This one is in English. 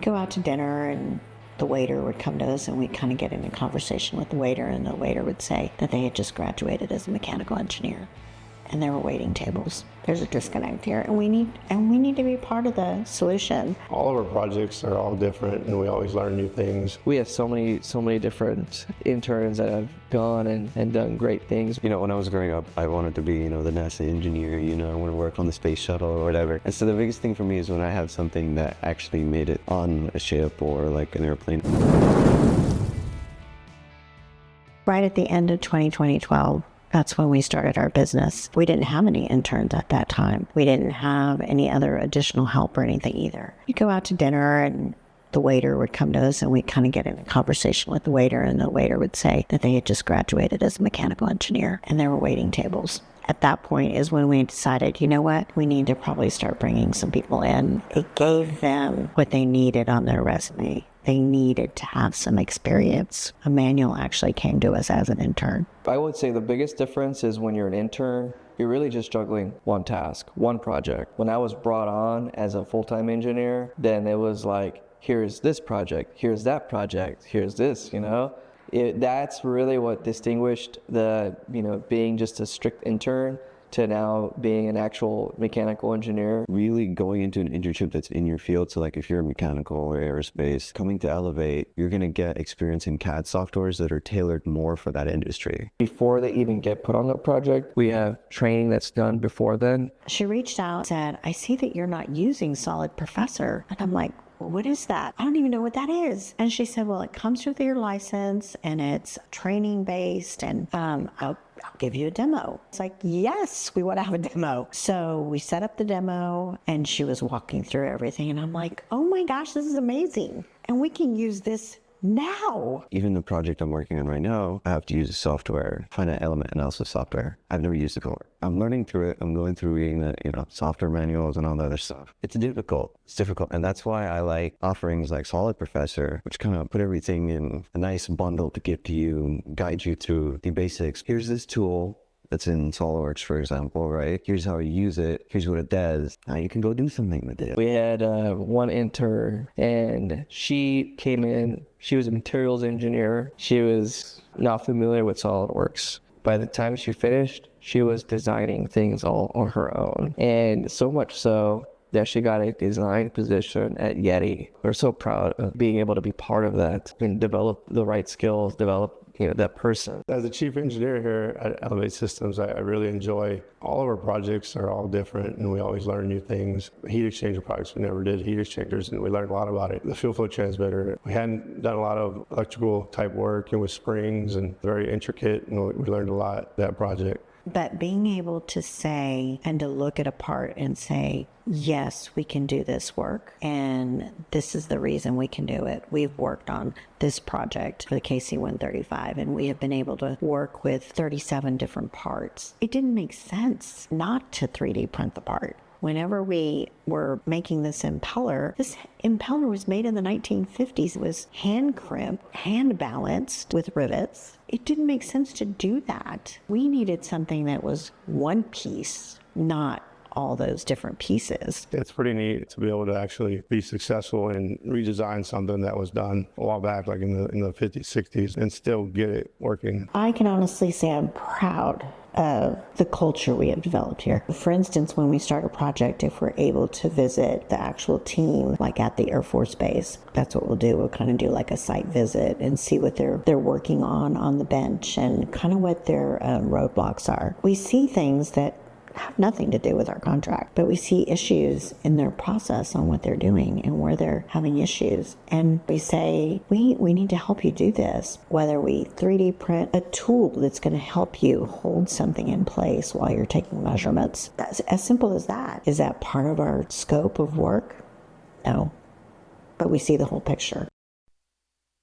go out to dinner and the waiter would come to us and we'd kind of get in a conversation with the waiter, and the waiter would say that they had just graduated as a mechanical engineer and there were waiting tables. There's a disconnect here, and we need to be part of the solution. All of our projects are all different, and we always learn new things. We have so many different interns that have gone and done great things. You know, when I was growing up, I wanted to be, the NASA engineer, I want to work on the space shuttle or whatever. And so the biggest thing for me is when I have something that actually made it on a ship or like an airplane. Right at the end of 2012, that's when we started our business. We didn't have any interns at that time. We didn't have any other additional help or anything either. You'd go out to dinner and the waiter would come to us and we'd kind of get in a conversation with the waiter, and the waiter would say that they had just graduated as a mechanical engineer and there were waiting tables. At that point is when we decided, you know what, we need to probably start bringing some people in. It gave them what they needed on their resume. They needed to have some experience. Emmanuel actually came to us as an intern. I would say the biggest difference is when you're an intern, you're really just juggling one task, one project. When I was brought on as a full-time engineer, then it was like, here's this project, here's that project, here's this, That's really what distinguished the, being just a strict intern to now being an actual mechanical engineer. Really going into an internship that's in your field. So like if you're mechanical or aerospace, coming to Elevate, you're going to get experience in CAD softwares that are tailored more for that industry. Before they even get put on the project, we have training that's done before then. She reached out and said, I see that you're not using Solid Professor. And I'm like, well, what is that? I don't even know what that is. And she said, well, it comes with your license and it's training based, and I'll give you a demo. It's like, yes, we want to have a demo. So we set up the demo and she was walking through everything. And I'm like, oh my gosh, this is amazing. And we can use this now. Even the project I'm working on right now, I have to use a software, finite element analysis software. I've never used it before. I'm learning through it. I'm going through reading the, software manuals and all the other stuff. It's difficult. And that's why I like offerings like Solid Professor, which kind of put everything in a nice bundle to give to you, guide you through the basics. Here's this tool that's in SOLIDWORKS, for example, right? Here's how you use it. Here's what it does. Now you can go do something with it. We had one intern, and she came in. She was a materials engineer. She was not familiar with SOLIDWORKS. By the time she finished, she was designing things all on her own. And so much so that she got a design position at Yeti. We're so proud of being able to be part of that and develop the right skills, develop that person. As the chief engineer here at Elevate Systems, I really enjoy all of our projects are all different, and we always learn new things. Heat exchanger projects, we never did heat exchangers, and we learned a lot about it. The fuel flow transmitter, we hadn't done a lot of electrical type work and with springs and very intricate, and we learned a lot that project. But being able to say and to look at a part and say, yes, we can do this work, and this is the reason we can do it. We've worked on this project for the KC-135, and we have been able to work with 37 different parts. It didn't make sense not to 3D print the part. Whenever we were making this impeller was made in the 1950s. It was hand crimped, hand balanced with rivets. It didn't make sense to do that. We needed something that was one piece, not all those different pieces. It's pretty neat to be able to actually be successful and redesign something that was done a while back, like in the 50s, 60s, and still get it working. I can honestly say I'm proud of the culture we have developed here. For instance, when we start a project, if we're able to visit the actual team, like at the Air Force Base, that's what we'll do. We'll kind of do like a site visit and see what they're working on the bench, and kind of what their roadblocks are. We see things that have nothing to do with our contract, but we see issues in their process on what they're doing and where they're having issues. And we say, we need to help you do this, whether we 3D print a tool that's going to help you hold something in place while you're taking measurements. That's as simple as that. Is that part of our scope of work? No, but we see the whole picture.